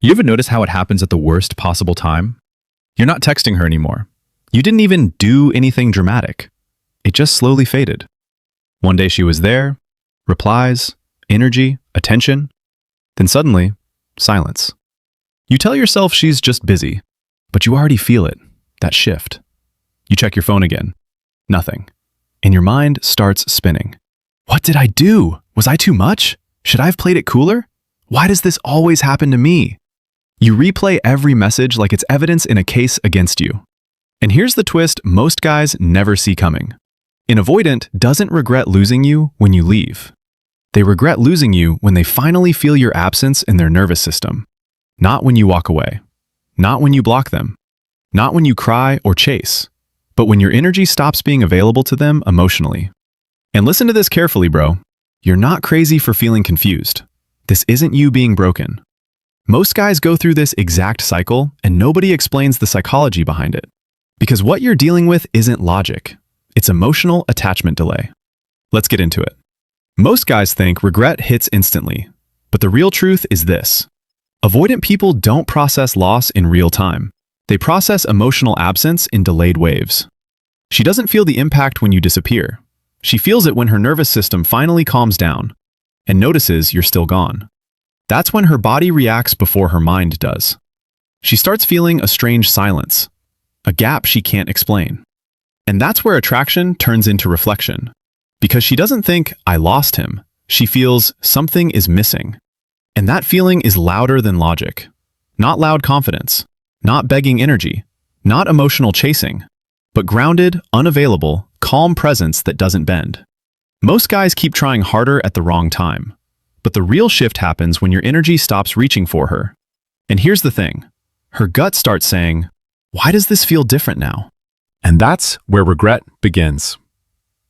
You ever notice how it happens at the worst possible time? You're not texting her anymore. You didn't even do anything dramatic. It just slowly faded. One day she was there, replies, energy, attention. Then suddenly, silence. You tell yourself she's just busy, but you already feel it, that shift. You check your phone again. Nothing. And your mind starts spinning. What did I do? Was I too much? Should I have played it cooler? Why does this always happen to me? You replay every message like it's evidence in a case against you. And here's the twist most guys never see coming. An avoidant doesn't regret losing you when you leave. They regret losing you when they finally feel your absence in their nervous system. Not when you walk away. Not when you block them. Not when you cry or chase. But when your energy stops being available to them emotionally. And listen to this carefully, bro. You're not crazy for feeling confused. This isn't you being broken. Most guys go through this exact cycle, and nobody explains the psychology behind it. Because what you're dealing with isn't logic. It's emotional attachment delay. Let's get into it. Most guys think regret hits instantly, but the real truth is this. Avoidant people don't process loss in real time. They process emotional absence in delayed waves. She doesn't feel the impact when you disappear. She feels it when her nervous system finally calms down and notices you're still gone. That's when her body reacts before her mind does. She starts feeling a strange silence, a gap she can't explain. And that's where attraction turns into reflection. Because she doesn't think, I lost him. She feels something is missing. And that feeling is louder than logic. Not loud confidence, not begging energy, not emotional chasing, but grounded, unavailable, calm presence that doesn't bend. Most guys keep trying harder at the wrong time. But the real shift happens when your energy stops reaching for her. And here's the thing. Her gut starts saying, why does this feel different now? And that's where regret begins.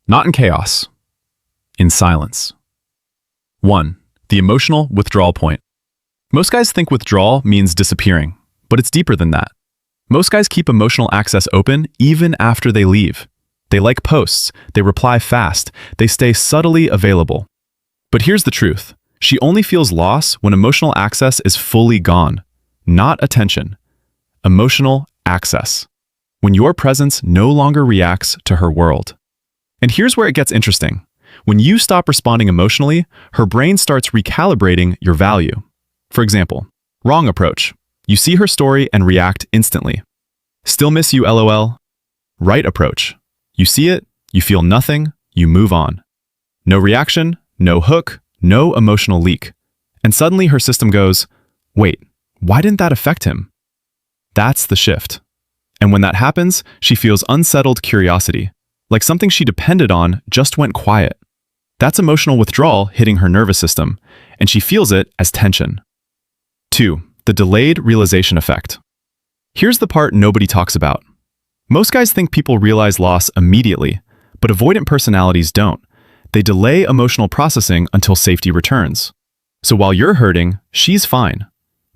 Not in chaos, in silence. 1. The emotional withdrawal point. Most guys think withdrawal means disappearing, but it's deeper than that. Most guys keep emotional access open even after they leave. They like posts, they reply fast, they stay subtly available. But here's the truth. She only feels loss when emotional access is fully gone. Not attention. Emotional access. When your presence no longer reacts to her world. And here's where it gets interesting. When you stop responding emotionally, her brain starts recalibrating your value. For example, wrong approach. You see her story and react instantly. Still miss you, LOL. Right approach. You see it, you feel nothing, you move on. No reaction, no hook, no emotional leak. And suddenly her system goes, wait, why didn't that affect him? That's the shift. And when that happens, she feels unsettled curiosity, like something she depended on just went quiet. That's emotional withdrawal hitting her nervous system, and she feels it as tension. 2. The delayed realization effect. Here's the part nobody talks about. Most guys think people realize loss immediately, but avoidant personalities don't. They delay emotional processing until safety returns. So while you're hurting, she's fine.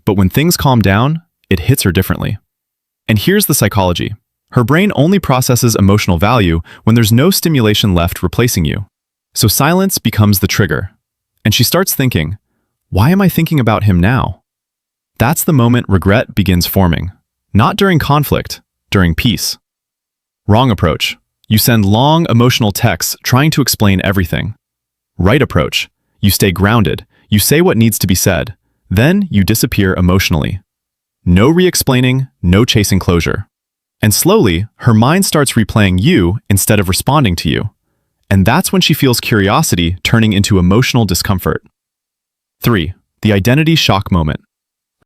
But when things calm down, it hits her differently. And here's the psychology. Her brain only processes emotional value when there's no stimulation left replacing you. So silence becomes the trigger. And she starts thinking, why am I thinking about him now? That's the moment regret begins forming. Not during conflict, during peace. Wrong approach. You send long, emotional texts trying to explain everything. Right approach. You stay grounded. You say what needs to be said. Then you disappear emotionally. No re-explaining, no chasing closure. And slowly, her mind starts replaying you instead of responding to you. And that's when she feels curiosity turning into emotional discomfort. 3. The identity shock moment.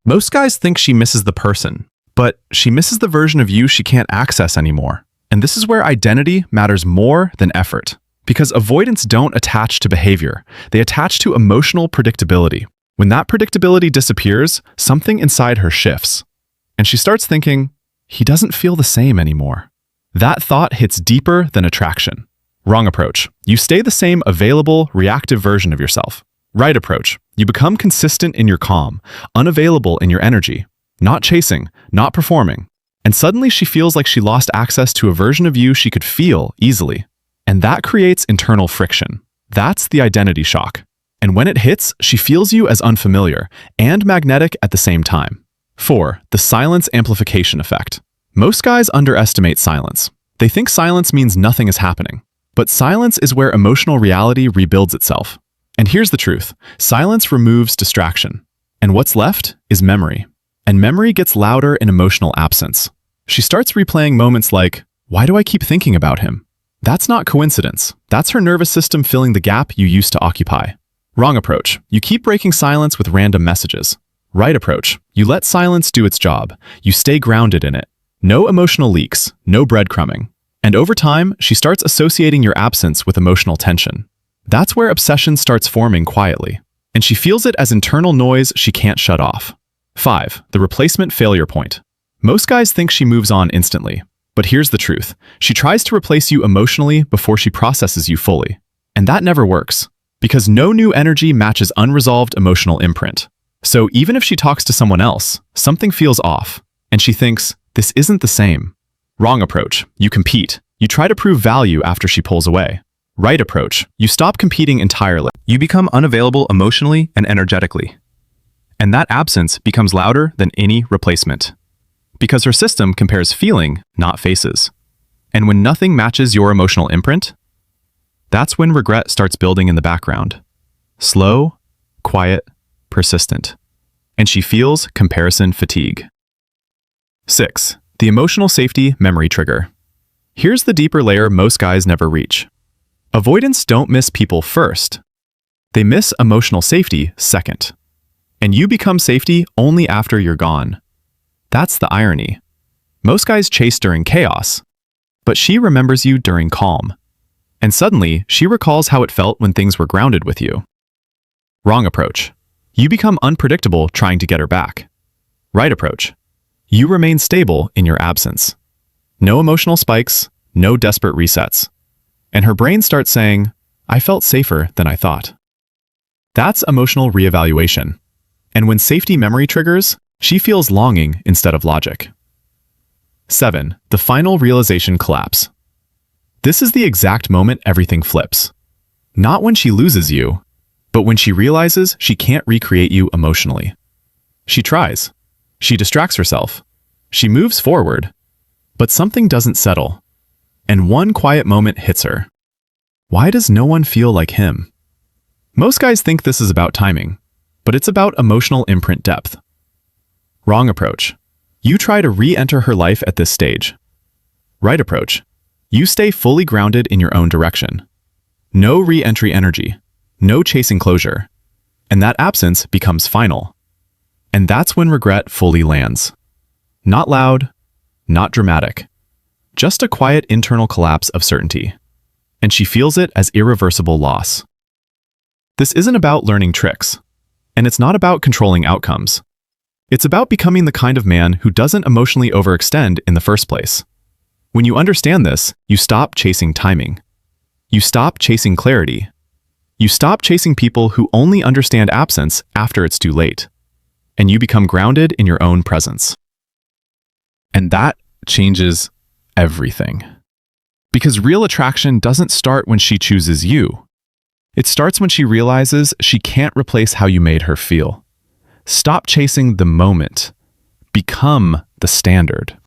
Most guys think she misses the person, but she misses the version of you she can't access anymore. And this is where identity matters more than effort. Because avoidants don't attach to behavior. They attach to emotional predictability. When that predictability disappears, something inside her shifts. And she starts thinking, he doesn't feel the same anymore. That thought hits deeper than attraction. Wrong approach. You stay the same available, reactive version of yourself. Right approach. You become consistent in your calm, unavailable in your energy. Not chasing, not performing. And suddenly she feels like she lost access to a version of you she could feel easily. And that creates internal friction. That's the identity shock. And when it hits, she feels you as unfamiliar and magnetic at the same time. 4. The silence amplification effect. Most guys underestimate silence. They think silence means nothing is happening. But silence is where emotional reality rebuilds itself. And here's the truth. Silence removes distraction. And what's left is memory. And memory gets louder in emotional absence. She starts replaying moments like, why do I keep thinking about him? That's not coincidence. That's her nervous system filling the gap you used to occupy. Wrong approach. You keep breaking silence with random messages. Right approach. You let silence do its job. You stay grounded in it. No emotional leaks, no breadcrumbing. And over time, she starts associating your absence with emotional tension. That's where obsession starts forming quietly. And she feels it as internal noise she can't shut off. 5. The replacement failure point. Most guys think she moves on instantly. But here's the truth. She tries to replace you emotionally before she processes you fully. And that never works. Because no new energy matches unresolved emotional imprint. So even if she talks to someone else, something feels off. And she thinks, this isn't the same. Wrong approach. You compete. You try to prove value after she pulls away. Right approach. You stop competing entirely. You become unavailable emotionally and energetically. And that absence becomes louder than any replacement. Because her system compares feeling, not faces. And when nothing matches your emotional imprint, that's when regret starts building in the background. Slow, quiet, persistent. And she feels comparison fatigue. 6. The emotional safety memory trigger. Here's the deeper layer most guys never reach. Avoidants don't miss people first. They miss emotional safety second. And you become safety only after you're gone. That's the irony. Most guys chase during chaos, but she remembers you during calm. And suddenly, she recalls how it felt when things were grounded with you. Wrong approach. You become unpredictable trying to get her back. Right approach. You remain stable in your absence. No emotional spikes, no desperate resets. And her brain starts saying, I felt safer than I thought. That's emotional reevaluation. And when safety memory triggers, she feels longing instead of logic. 7. The final realization collapse. This is the exact moment everything flips. Not when she loses you, but when she realizes she can't recreate you emotionally. She tries. She distracts herself. She moves forward. But something doesn't settle. And one quiet moment hits her. Why does no one feel like him? Most guys think this is about timing, but it's about emotional imprint depth. Wrong approach. You try to re-enter her life at this stage. Right approach. You stay fully grounded in your own direction. No re-entry energy. No chasing closure. And that absence becomes final. And that's when regret fully lands. Not loud, not dramatic. Just a quiet internal collapse of certainty. And she feels it as irreversible loss. This isn't about learning tricks. And it's not about controlling outcomes. It's about becoming the kind of man who doesn't emotionally overextend in the first place. When you understand this, you stop chasing timing. You stop chasing clarity. You stop chasing people who only understand absence after it's too late. And you become grounded in your own presence. And that changes everything. Because real attraction doesn't start when she chooses you. It starts when she realizes she can't replace how you made her feel. Stop chasing the moment. Become the standard.